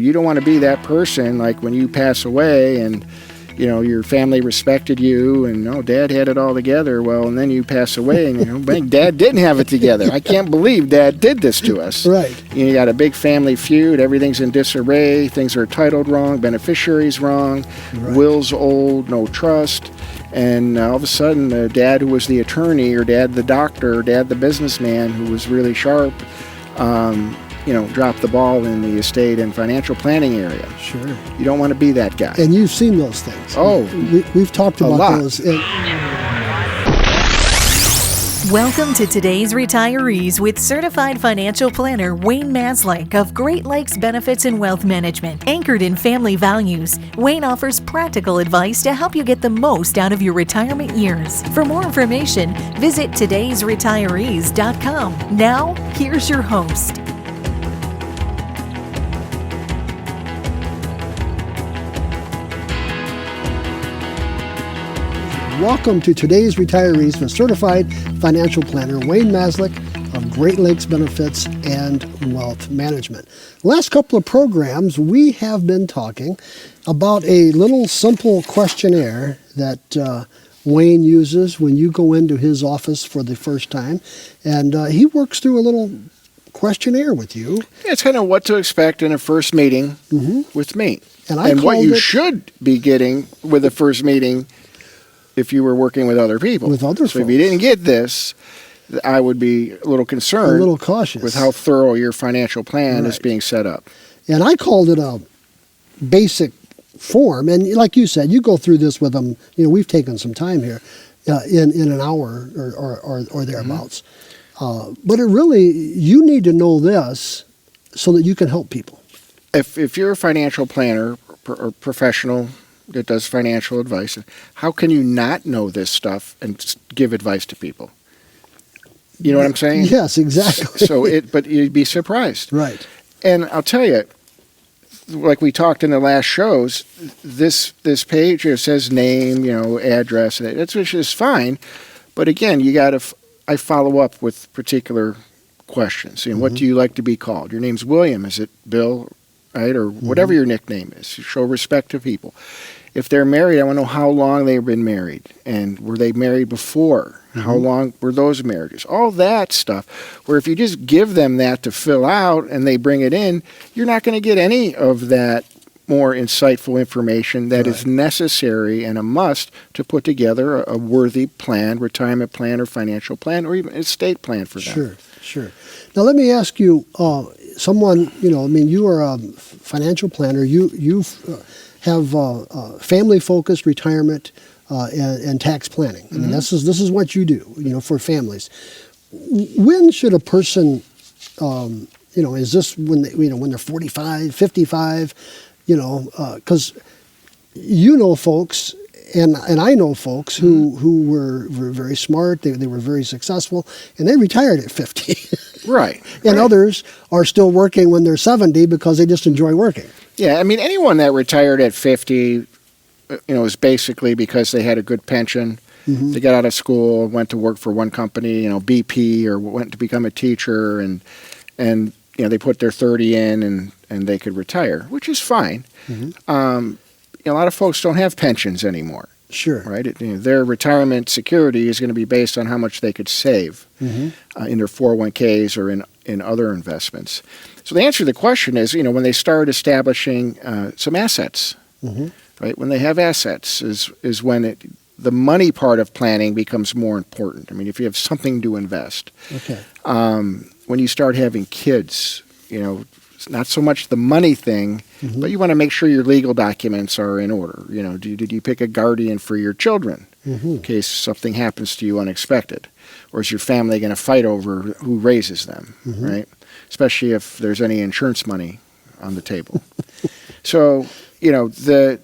You don't want to be that person like when you pass away and your family respected you and Dad had it all together. Well, and then you pass away and Dad didn't have it together. I can't believe Dad did this to us. Right. You got a big family feud. Everything's in disarray. Things are titled wrong. Beneficiaries wrong. Right. Wills old. No trust. And all of a sudden, Dad, who was the attorney, or Dad the doctor, or Dad the businessman, who was really sharp, drop the ball in the estate and financial planning area. Sure. You don't want to be that guy. And you've seen those things. Oh, we've talked about those. Welcome to Today's Retirees with Certified Financial Planner Wayne Maslyk of Great Lakes Benefits and Wealth Management. Anchored in family values, Wayne offers practical advice to help you get the most out of your retirement years. For more information, visit todaysretirees.com. Now, here's your host. Welcome to Today's Retirees with Certified Financial Planner Wayne Maslyk of Great Lakes Benefits and Wealth Management. Last couple of programs, we have been talking about a little simple questionnaire that Wayne uses when you go into his office for the first time. And he works through a little questionnaire with you. Yeah, it's kind of what to expect in a first meeting with me. And what you should be getting with a first meeting if you were working with other people. With other So folks. if you didn't get this, I would be a little concerned. A little cautious. With how thorough your financial plan is being set up. And I called it a basic form. And like you said, you go through this with them. We've taken some time here in an hour or thereabouts. But it really, you need to know this so that you can help people. If you're a financial planner or professional that does financial advice, how can you not know this stuff and give advice to people? You know what I'm saying? Yes, exactly. But you'd be surprised. Right. And I'll tell you, like we talked in the last shows, this page here says name, address, which is fine. But again, I follow up with particular questions. What do you like to be called? Your name's William. Is it Bill? Right? Or whatever your nickname is. You show respect to people. If they're married, I want to know how long they've been married. And were they married before? How long were those marriages? All that stuff. Where if you just give them that to fill out and they bring it in, you're not going to get any of that more insightful information that is necessary and a must to put together a worthy plan, retirement plan or financial plan, or even estate plan for them. Sure. Now let me ask you, someone, you are a financial planner. You have family-focused retirement and tax planning. I mean, this is what you do, for families. When should a person, is this when when they're 45, 55? Because folks, and I know folks who were very smart. They were very successful, and they retired at 50. Right. And others are still working when they're 70 because they just enjoy working. Yeah, I mean, anyone that retired at 50, is basically because they had a good pension. They got out of school, went to work for one company, BP, or went to become a teacher, and they put their 30 in and they could retire, which is fine. A lot of folks don't have pensions anymore. Sure. Right? Their retirement security is going to be based on how much they could save in their 401ks or in other investments. So the answer to the question is, when they start establishing some assets, right? When they have assets is when the money part of planning becomes more important. I mean, if you have something to invest. Okay. When you start having kids, it's not so much the money thing, but you want to make sure your legal documents are in order. Did you pick a guardian for your children in case something happens to you unexpected? Or is your family going to fight over who raises them, right? Especially if there's any insurance money on the table. So, the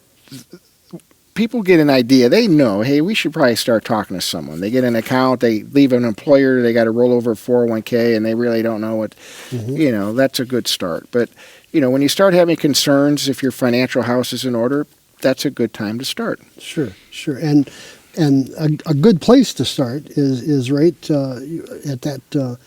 people get an idea. They know, hey, we should probably start talking to someone. They get an account, they leave an employer, they got to roll over 401k, and they really don't know what, that's a good start. But, when you start having concerns, if your financial house is in order, that's a good time to start. Sure. And a good place to start is right at that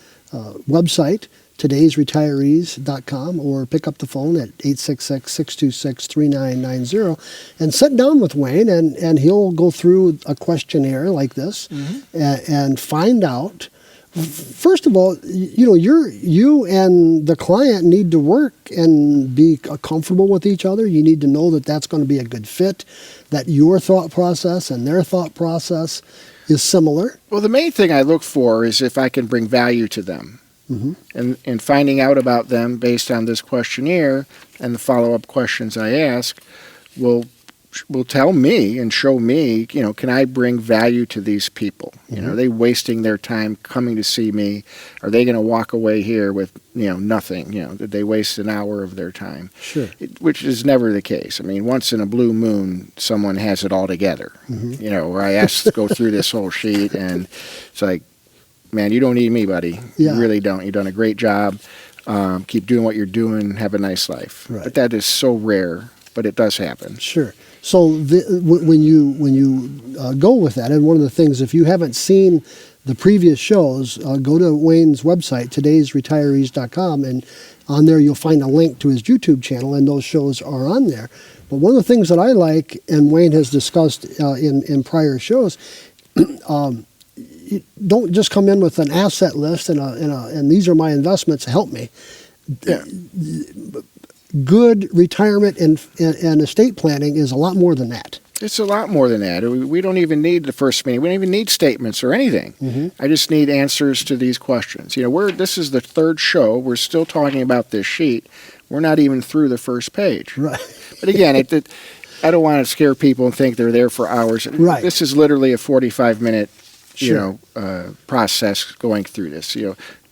website, todaysretirees.com, or pick up the phone at 866-626-3990 and sit down with Wayne, and he'll go through a questionnaire like this and find out. First of all, you and the client need to work and be comfortable with each other. You need to know that that's going to be a good fit, that your thought process and their thought process is similar. Well, the main thing I look for is if I can bring value to them. And finding out about them based on this questionnaire and the follow-up questions I ask will tell me and show me, can I bring value to these people? Are they wasting their time coming to see me? Are they going to walk away here with, nothing? Did they waste an hour of their time? Sure. Which is never the case. I mean, once in a blue moon, someone has it all together. Where I asked to go through this whole sheet, and it's like, man, you don't need me, buddy. Yeah. You really don't. You've done a great job. Keep doing what you're doing. Have a nice life. Right. But that is so rare, but it does happen. Sure. So when you go with that, and one of the things, if you haven't seen the previous shows, go to Wayne's website, todaysretirees.com, and on there you'll find a link to his YouTube channel, and those shows are on there. But one of the things that I like, and Wayne has discussed in prior shows, you don't just come in with an asset list and these are my investments, help me. Yeah. Good retirement and estate planning is a lot more than that. It's a lot more than that. We don't even need the first meeting. We don't even need statements or anything. I just need answers to these questions. This is the third show. We're still talking about this sheet. We're not even through the first page. Right. But again, I don't want to scare people and think they're there for hours. Right. This is literally a 45-minute Sure. process going through this.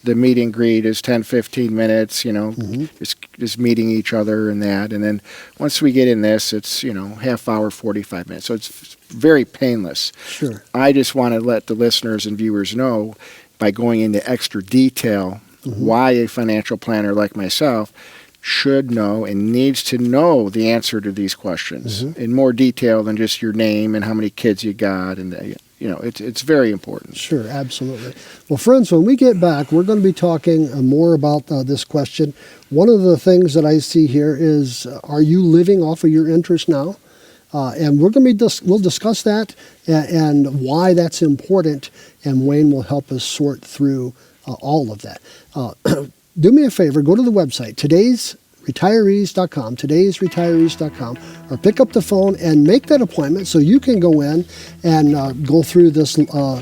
The meet and greet is 10, 15 minutes, just meeting each other and that. And then once we get in this, it's, half hour, 45 minutes. So it's very painless. Sure. I just want to let the listeners and viewers know, by going into extra detail, why a financial planner like myself should know and needs to know the answer to these questions in more detail than just your name and how many kids you got, and it's very important. Sure, absolutely. Well, friends, when we get back, we're going to be talking more about this question. One of the things that I see here is, are you living off of your interest now? And we're going to we'll discuss that and why that's important, and Wayne will help us sort through all of that. Do me a favor, go to the website, todaysretirees.com, or pick up the phone and make that appointment so you can go in and go through this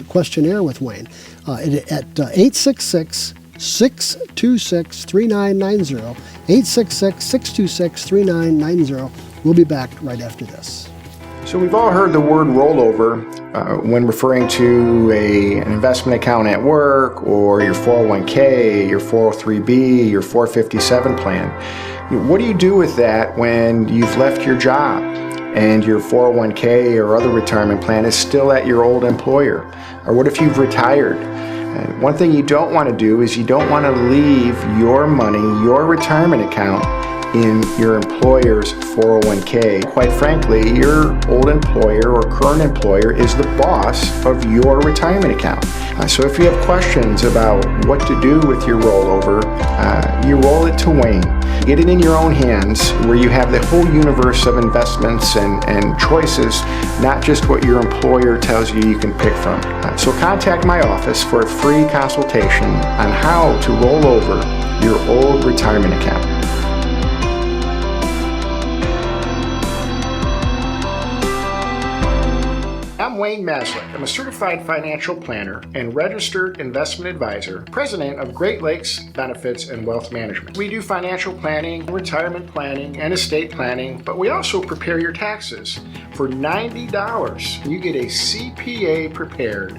questionnaire with Wayne at 866-626-3990, 866-626-3990. We'll be back right after this. So we've all heard the word rollover when referring to an investment account at work, or your 401k, your 403b, your 457 plan. What do you do with that when you've left your job and your 401k or other retirement plan is still at your old employer? Or what if you've retired? One thing you don't want to do is you don't want to leave your money, your retirement account, in your employer's 401k. Quite frankly, your old employer or current employer is the boss of your retirement account. So if you have questions about what to do with your rollover, you roll it to Wayne. Get it in your own hands, where you have the whole universe of investments and choices, not just what your employer tells you can pick from. So contact my office for a free consultation on how to roll over your old retirement account. I'm Wayne Maslyk. I'm a certified financial planner and registered investment advisor, president of Great Lakes Benefits and Wealth Management. We do financial planning, retirement planning, and estate planning, but we also prepare your taxes. For $90, you get a CPA prepared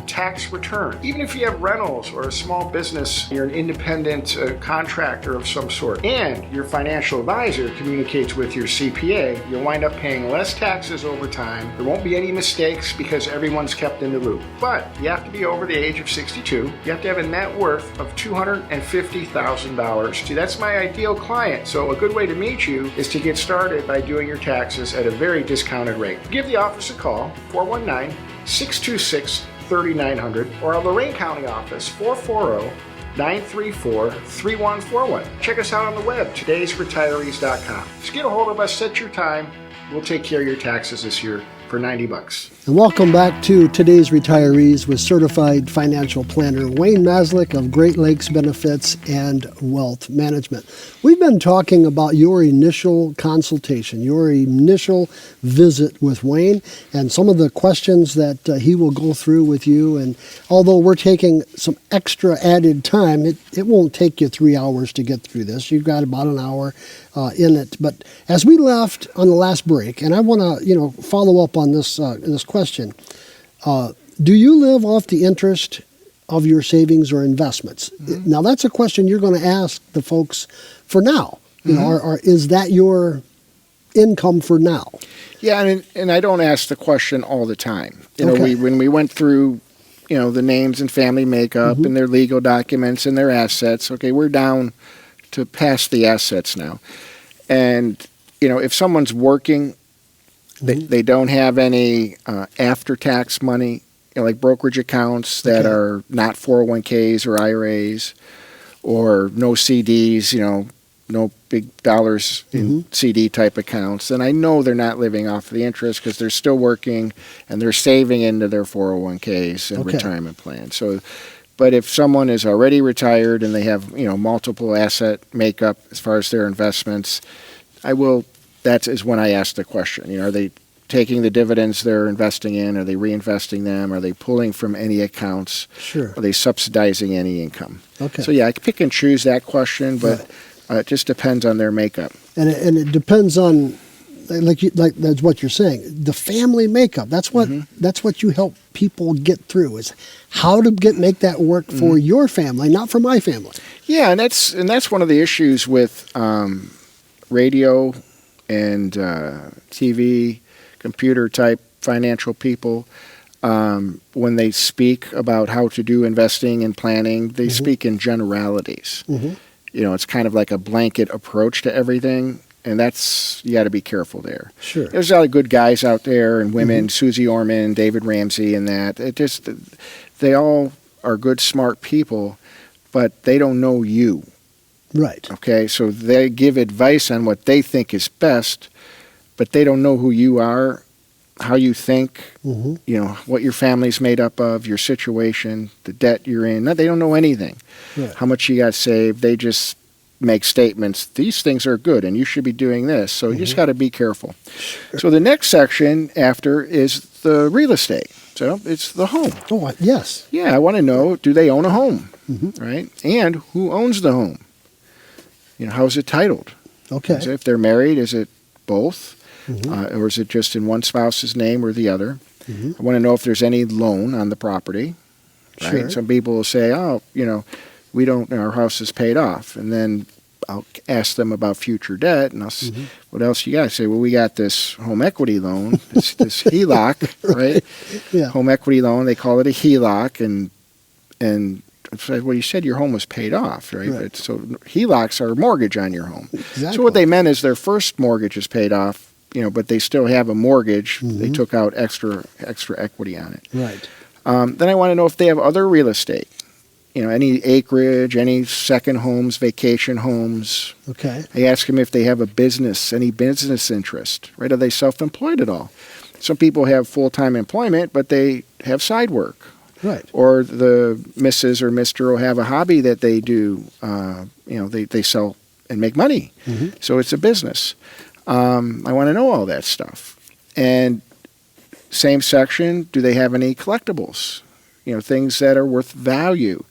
tax return. Even if you have rentals or a small business, you're an independent contractor of some sort, and your financial advisor communicates with your CPA, you'll wind up paying less taxes over time. There won't be any mistakes because everyone's kept in the loop. But you have to be over the age of 62. You have to have a net worth of $250,000. See, that's my ideal client. So a good way to meet you is to get started by doing your taxes at a very discounted rate. Give the office a call, 419-626-3900, or our Lorain County office, 440-9 934-3141. Check us out on the web, todaysretirees.com. Just get a hold of us, set your time. We'll take care of your taxes this year for $90. And welcome back to Today's Retirees with Certified Financial Planner Wayne Maslyk of Great Lakes Benefits and Wealth Management. We've been talking about your initial consultation, your initial visit with Wayne, and some of the questions that he will go through with you. And although we're taking some extra added time, it won't take you 3 hours to get through this. You've got about an hour in it. But as we left on the last break, and I want to follow up on this question, do you live off the interest of your savings or investments? Mm-hmm. Now that's a question you're going to ask the folks for now. Or is that your income for now? Yeah, and I don't ask the question all the time. Okay. When we went through the names and family makeup Mm-hmm. and their legal documents and their assets. Okay, we're down to past the assets now. And, if someone's working, they don't have any after-tax money, like brokerage accounts that are not 401ks or IRAs, or no CDs, no big dollars in CD type accounts, then I know they're not living off the interest because they're still working and they're saving into their 401ks and retirement plans. So, but if someone is already retired and they have, multiple asset makeup as far as their investments, that is when I ask the question, are they taking the dividends they're investing in? Are they reinvesting them? Are they pulling from any accounts? Sure. Are they subsidizing any income? Okay. So I pick and choose that question, but it just depends on their makeup. And it depends on, like that's what you're saying, the family makeup. That's what you help people get through, is how to make that work for your family, not for my family. Yeah, and that's one of the issues with radio and TV, computer type financial people. When they speak about how to do investing and planning, they speak in generalities. It's kind of like a blanket approach to everything, and you got to be careful there. Sure. There's a lot of good guys out there and women, Susie Orman, David Ramsey, and that. They all are good, smart people, but they don't know you. Right. Okay, so they give advice on what they think is best, but they don't know who you are, how you think, what your family's made up of, your situation, the debt you're in. No, they don't know anything. Right. How much you got saved. They just make statements. These things are good, and you should be doing this. So you just got to be careful. Sure. So the next section after is the real estate. So it's the home. Oh, yes. Yeah, I want to know, do they own a home, right? And who owns the home? How is it titled? Okay. If they're married, is it both? Or is it just in one spouse's name or the other? I want to know if there's any loan on the property. Right? Sure. Some people will say, we don't, our house is paid off. And then I'll ask them about future debt, and I'll say, what else you got? I say, well, we got this home equity loan, this HELOC, right? Yeah. Home equity loan, they call it a HELOC, and so, well, you said your home was paid off, right? So HELOCs are a mortgage on your home. Exactly. So what they meant is their first mortgage is paid off, but they still have a mortgage. They took out extra equity on it. Right. Then I want to know if they have other real estate. Any acreage, any second homes, vacation homes. Okay. I ask them if they have any business interest, right? Are they self-employed at all? Some people have full-time employment, but they have side work. Right. Or the Mrs. or Mr. will have a hobby that they do. They sell and make money. So it's a business. I want to know all that stuff. And same section, do they have any collectibles? Things that are worth value.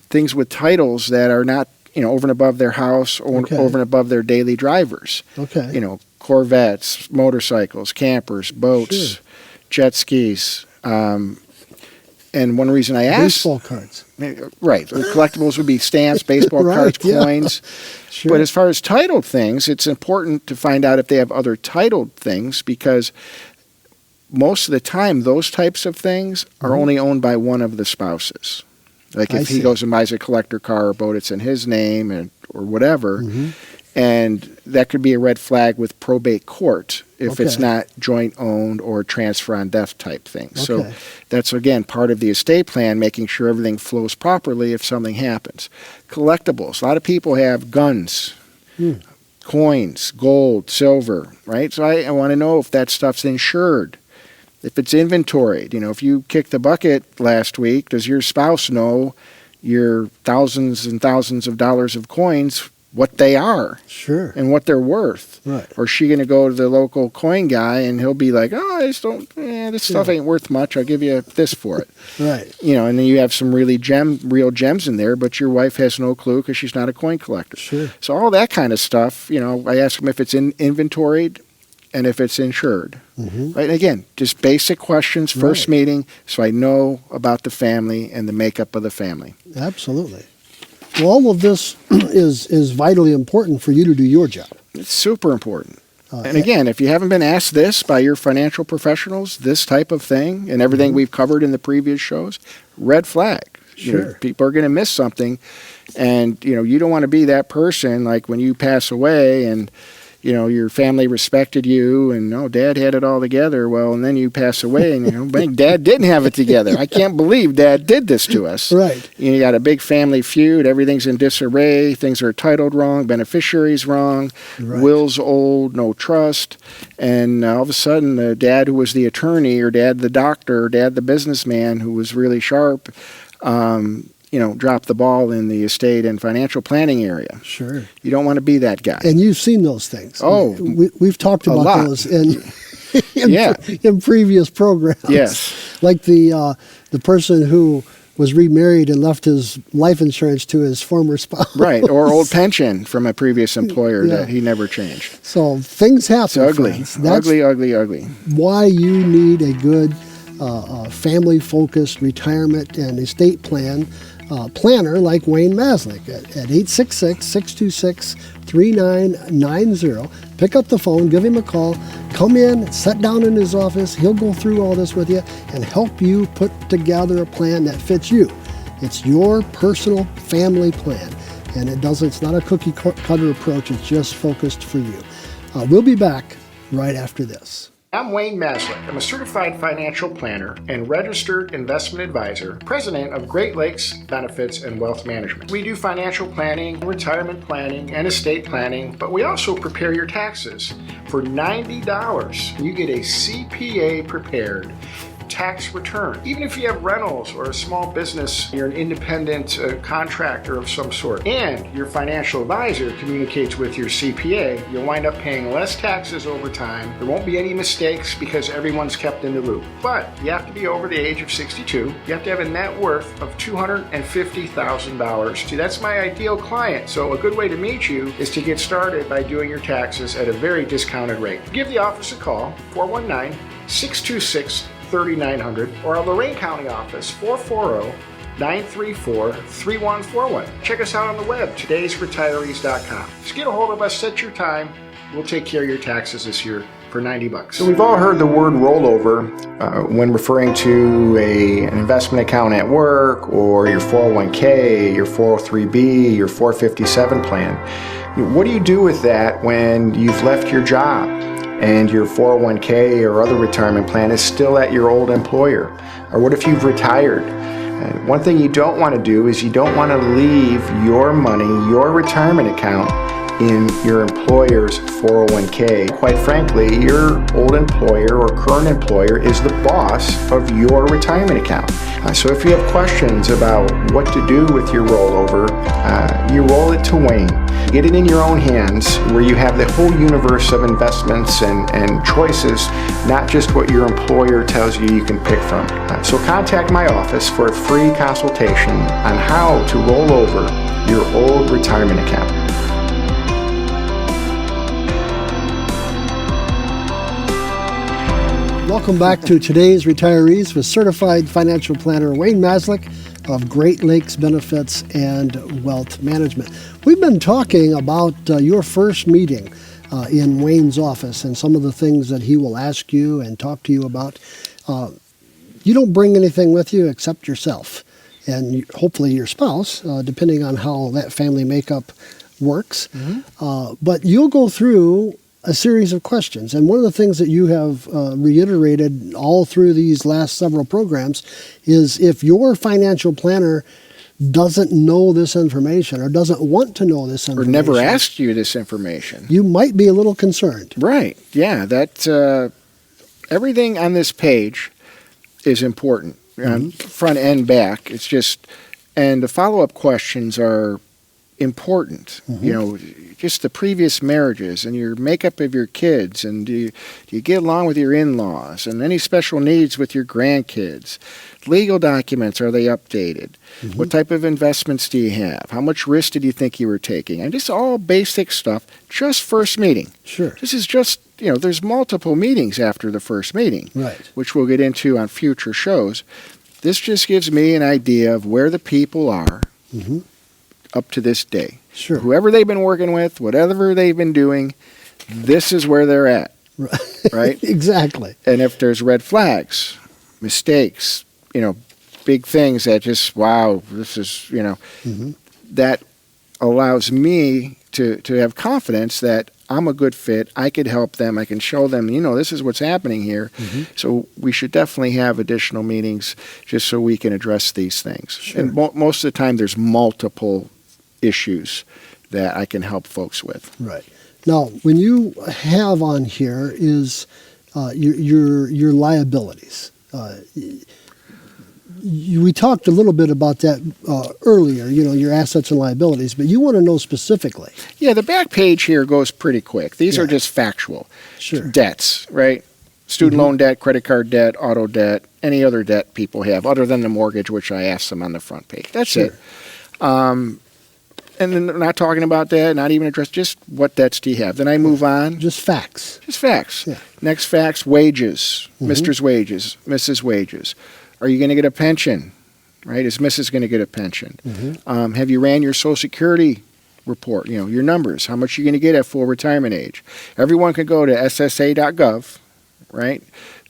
Things with titles that are not, over and above their house or over and above their daily drivers. Okay. Corvettes, motorcycles, campers, boats, jet skis. And one reason I asked... Baseball cards. Right. Collectibles would be stamps, baseball cards, coins. Sure. But as far as titled things, it's important to find out if they have other titled things, because most of the time those types of things are only owned by one of the spouses. Like if he goes and buys a collector car or boat, it's in his name or whatever. And that could be a red flag with probate court if it's Okay. not joint owned or transfer on death type thing. So Okay. that's, again, part of the estate plan, making sure everything flows properly if something happens. Collectibles. A lot of people have guns, coins, gold, silver, right? So I want to know if that stuff's insured. If it's inventoried, if you kicked the bucket last week, does your spouse know your thousands and thousands of dollars of coins, what they are Sure. and what they're worth? Right. Or is she going to go to the local coin guy and he'll be like, oh, I just don't, this stuff ain't worth much. I'll give you this for it. Right. And then you have some really real gems in there, but your wife has no clue because she's not a coin collector. Sure. So all that kind of stuff, I ask them if it's inventoried and if it's insured. Right? And again, just basic questions, first Right. meeting, so I know about the family and the makeup of the family. Absolutely. Well, all of this is vitally important for you to do your job. It's super important. And again, if you haven't been asked this by your financial professionals, this type of thing, and everything we've covered in the previous shows, red flag. Sure. People are going to miss something. And, you don't want to be that person like when you pass away and, your family respected you and, Dad had it all together. Well, and then you pass away and, Dad didn't have it together. I can't believe Dad did this to us. Right. You got a big family feud. Everything's in disarray. Things are titled wrong. Beneficiaries wrong. Right. Wills old. No trust. And all of a sudden, the dad who was the attorney or dad the doctor or dad the businessman who was really sharp, dropped the ball in the estate and financial planning area. Sure. You don't want to be that guy. And you've seen those things. Oh, we've talked a about lot. those in Yeah. in previous programs. Yes. Like the person who was remarried and left his life insurance to his former spouse. Right. Or old pension from a previous employer Yeah. that he never changed. So things happen. It's ugly. Friends. That's Ugly. why you need a good family-focused retirement and estate planner like Wayne Maslyk at 866-626-3990. Pick up the phone, give him a call, come in, sit down in his office. He'll go through all this with you and help you put together a plan that fits you. It's your personal family plan, and it's not a cookie cutter approach. It's just focused for you. We'll be back right after this. I'm Wayne Maslyk. I'm a certified financial planner and registered investment advisor, president of Great Lakes Benefits and Wealth Management. We do financial planning, retirement planning, and estate planning, but we also prepare your taxes. For $90, you get a CPA prepared tax return. Even if you have rentals or a small business, you're an independent contractor of some sort, and your financial advisor communicates with your CPA, you'll wind up paying less taxes over time. There won't be any mistakes because everyone's kept in the loop. But you have to be over the age of 62. You have to have a net worth of $250,000. See, that's my ideal client. So a good way to meet you is to get started by doing your taxes at a very discounted rate. Give the office a call, 419-626-3900, or our Lorain County office, 440-934-3141. Check us out on the web, todaysretirees.com. Just get a hold of us, set your time. We'll take care of your taxes this year for $90. So we've all heard the word rollover when referring to an investment account at work or your 401k, your 403b, your 457 plan. What do you do with that when you've left your job and your 401k or other retirement plan is still at your old employer? Or what if you've retired? One thing you don't want to do is you don't want to leave your money, your retirement account, in your employer's 401k. Quite frankly, your old employer or current employer is the boss of your retirement account. So if you have questions about what to do with your rollover, you roll it to Wayne. Get it in your own hands where you have the whole universe of investments and choices, not just what your employer tells you you can pick from. So contact my office for a free consultation on how to roll over your old retirement account. Welcome back to Today's Retirees with certified financial planner Wayne Maslyk of Great Lakes Benefits and Wealth Management. We've been talking about your first meeting in Wayne's office and some of the things that he will ask you and talk to you about. You don't bring anything with you except yourself and hopefully your spouse, depending on how that family makeup works. But you'll go through a series of questions. And one of the things that you have reiterated all through these last several programs is if your financial planner doesn't know this information or doesn't want to know this Or information, never asked you this information. you might be a little concerned. Right. Yeah. That everything on this page is important, front and back. It's just, and the follow-up questions are important. You know, just the previous marriages and your makeup of your kids, and do you get along with your in-laws, and any special needs with your grandkids. Legal documents, are they updated? What type of investments do you have? How much risk did you think you were taking? And just all basic stuff, just first meeting. Sure. This is just, you know, there's multiple meetings after the first meeting, Right. which we'll get into on future shows. This just gives me an idea of where the people are up to this day. Sure. Whoever they've been working with, whatever they've been doing, this is where they're at, right? Exactly. And if there's red flags, mistakes, you know, big things that just, wow, this is, you know, that allows me to have confidence that I'm a good fit. I could help them. I can show them, you know, this is what's happening here. So we should definitely have additional meetings just so we can address these things. Sure. And most of the time there's multiple issues that I can help folks with. Right. Now, when you have on here is your liabilities. We talked a little bit about that earlier, you know, your assets and liabilities, but you want to know specifically. Yeah, the back page here goes pretty quick. These are Yeah. just factual. Sure. Debts, right? Student loan debt, credit card debt, auto debt, any other debt people have other than the mortgage, which I asked them on the front page. That's Sure. it. And then not talking about that, not even address, just what debts do you have? Then I move on. Just facts. Just facts. Yeah. Next facts, wages, Mr.'s wages, Mrs. wages. Are you going to get a pension? Right? Is Mrs. going to get a pension? Have you ran your Social Security report? You know, your numbers. How much are you going to get at full retirement age? Everyone can go to ssa.gov, right?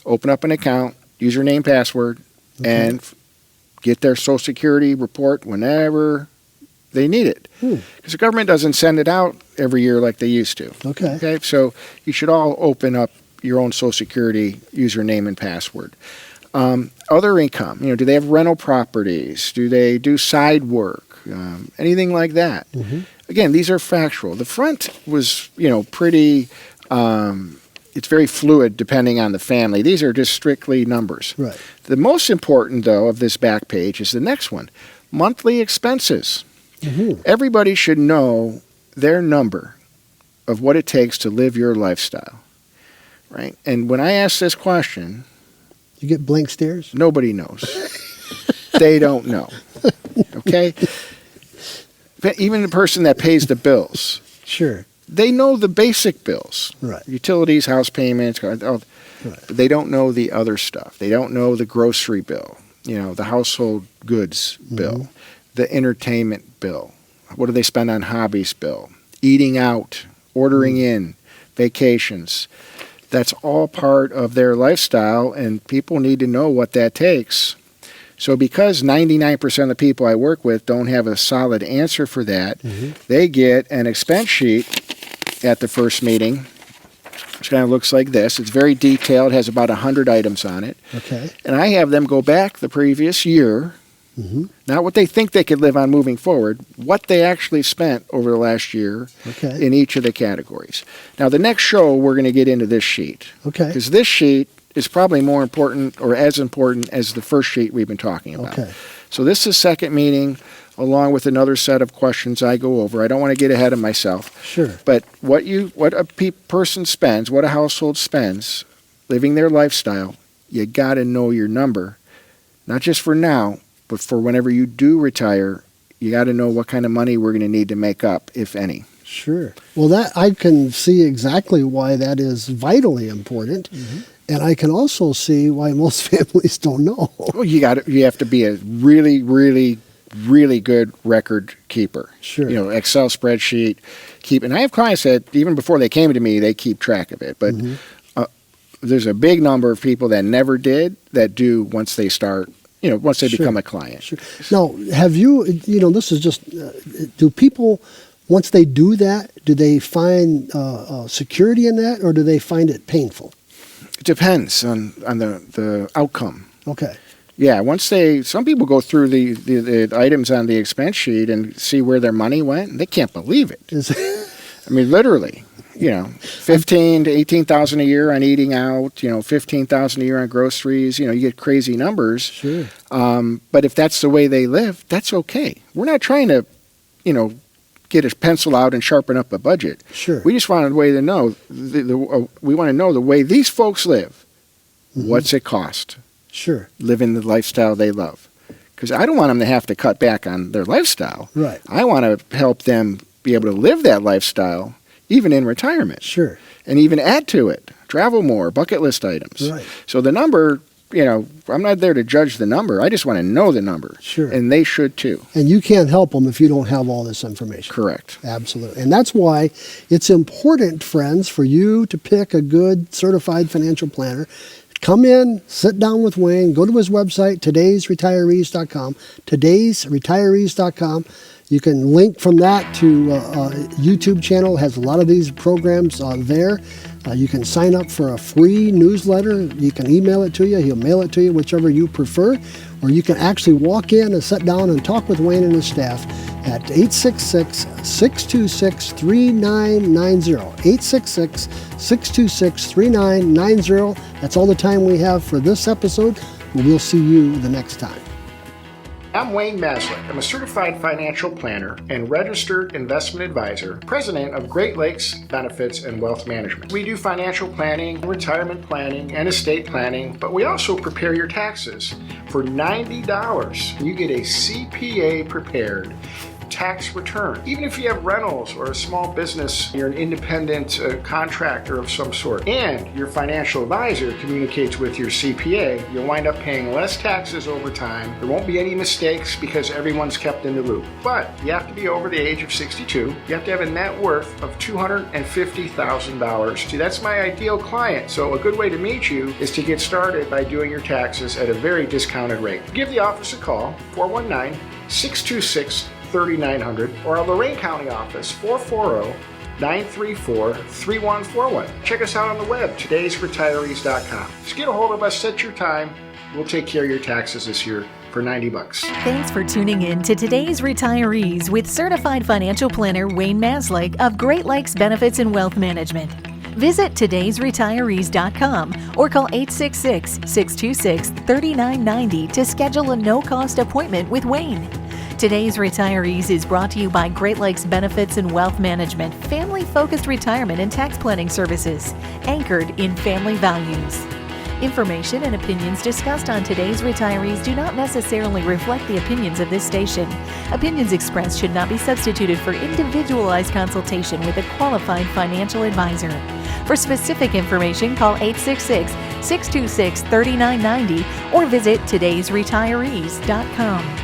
Open up an account, username, password, and get their Social Security report whenever they need it. Because the government doesn't send it out every year like they used to. Okay. Okay, so you should all open up your own Social Security username and password. Other income, you know, do they have rental properties? Do they do side work? Anything like that. Again, these are factual. The front was, you know, pretty, it's very fluid depending on the family. These are just strictly numbers. Right. The most important, though, of this back page is the next one, monthly expenses. Everybody should know their number of what it takes to live your lifestyle, right? And when I ask this question, You get blank stares? nobody knows. They don't know, okay? But even the person that pays the bills, Sure. they know the basic bills, Right. utilities, house payments, but they don't know the other stuff. They don't know the grocery bill, you know, the household goods bill, the entertainment bill. What do they spend on hobbies bill? Eating out, ordering in, vacations. That's all part of their lifestyle, and people need to know what that takes. So because 99% of the people I work with don't have a solid answer for that, they get an expense sheet at the first meeting, which kind of looks like this. It's very detailed, has about 100 items on it. Okay. And I have them go back the previous year, not what they think they could live on moving forward, what they actually spent over the last year Okay. in each of the categories. Now, the next show, we're going to get into this sheet. Okay. Because this sheet is probably more important or as important as the first sheet we've been talking about. Okay. So this is second meeting, along with another set of questions I go over. I don't want to get ahead of myself. Sure. But what a person spends, what a household spends, living their lifestyle, you got to know your number, not just for now, but for whenever you do retire, you got to know what kind of money we're going to need to make up, if any. Sure. Well, that I can see exactly why that is vitally important, and I can also see why most families don't know. Well, you have to be a really, really, really good record keeper. Sure. You know, Excel spreadsheet, and I have clients that even before they came to me, they keep track of it. But there's a big number of people that never did that do once they start. You know, once they Sure. become a client. Sure. Now, have you? You know, this is just. Do people once they do that, do they find security in that, or do they find it painful? It depends on the outcome. Okay. Yeah, some people go through the items on the expense sheet and see where their money went, and they can't believe it. I mean, literally, 15 to 18,000 a year on eating out, 15,000 a year on groceries. You get crazy numbers. Sure. But if that's the way they live, that's okay. We're not trying to, get a pencil out and sharpen up a budget. Sure. We just want a way to know. We want to know the way these folks live. Mm-hmm. What's it cost? Sure. Living the lifestyle they love. Because I don't want them to have to cut back on their lifestyle. Right. I want to help them be able to live that lifestyle even in retirement. Sure. And even add to it. Travel more, bucket list items. Right. So the number, I'm not there to judge the number. I just want to know the number. Sure. And they should too. And you can't help them if you don't have all this information. Correct. Absolutely. And that's why it's important, friends, for you to pick a good certified financial planner. Come in, sit down with Wayne, go to his website, todaysretirees.com, todaysretirees.com. You can link from that to a YouTube channel. It has a lot of these programs there. You can sign up for a free newsletter. You can email it to you. He'll mail it to you, whichever you prefer. Or you can actually walk in and sit down and talk with Wayne and his staff at 866-626-3990. 866-626-3990. That's all the time we have for this episode. We'll see you the next time. I'm Wayne Maslyk. I'm a certified financial planner and registered investment advisor, president of Great Lakes Benefits and Wealth Management. We do financial planning, retirement planning, and estate planning, but we also prepare your taxes. For $90, you get a CPA prepared tax return. Even if you have rentals or a small business, you're an independent contractor of some sort, and your financial advisor communicates with your CPA, you'll wind up paying less taxes over time. There won't be any mistakes because everyone's kept in the loop. But you have to be over the age of 62. You have to have a net worth of $250,000. See, that's my ideal client. So a good way to meet you is to get started by doing your taxes at a very discounted rate. Give the office a call, 419-626-3900, or our Lorain County office, 440-934-3141. Check us out on the web, todaysretirees.com. Just get a hold of us, set your time. We'll take care of your taxes this year for $90. Thanks for tuning in to Today's Retirees with certified financial planner Wayne Maslyk of Great Lakes Benefits and Wealth Management. Visit todaysretirees.com or call 866-626-3990 to schedule a no-cost appointment with Wayne. Today's Retirees is brought to you by Great Lakes Benefits and Wealth Management, family-focused retirement and tax planning services, anchored in family values. Information and opinions discussed on Today's Retirees do not necessarily reflect the opinions of this station. Opinions expressed should not be substituted for individualized consultation with a qualified financial advisor. For specific information, call 866-626-3990 or visit todaysretirees.com.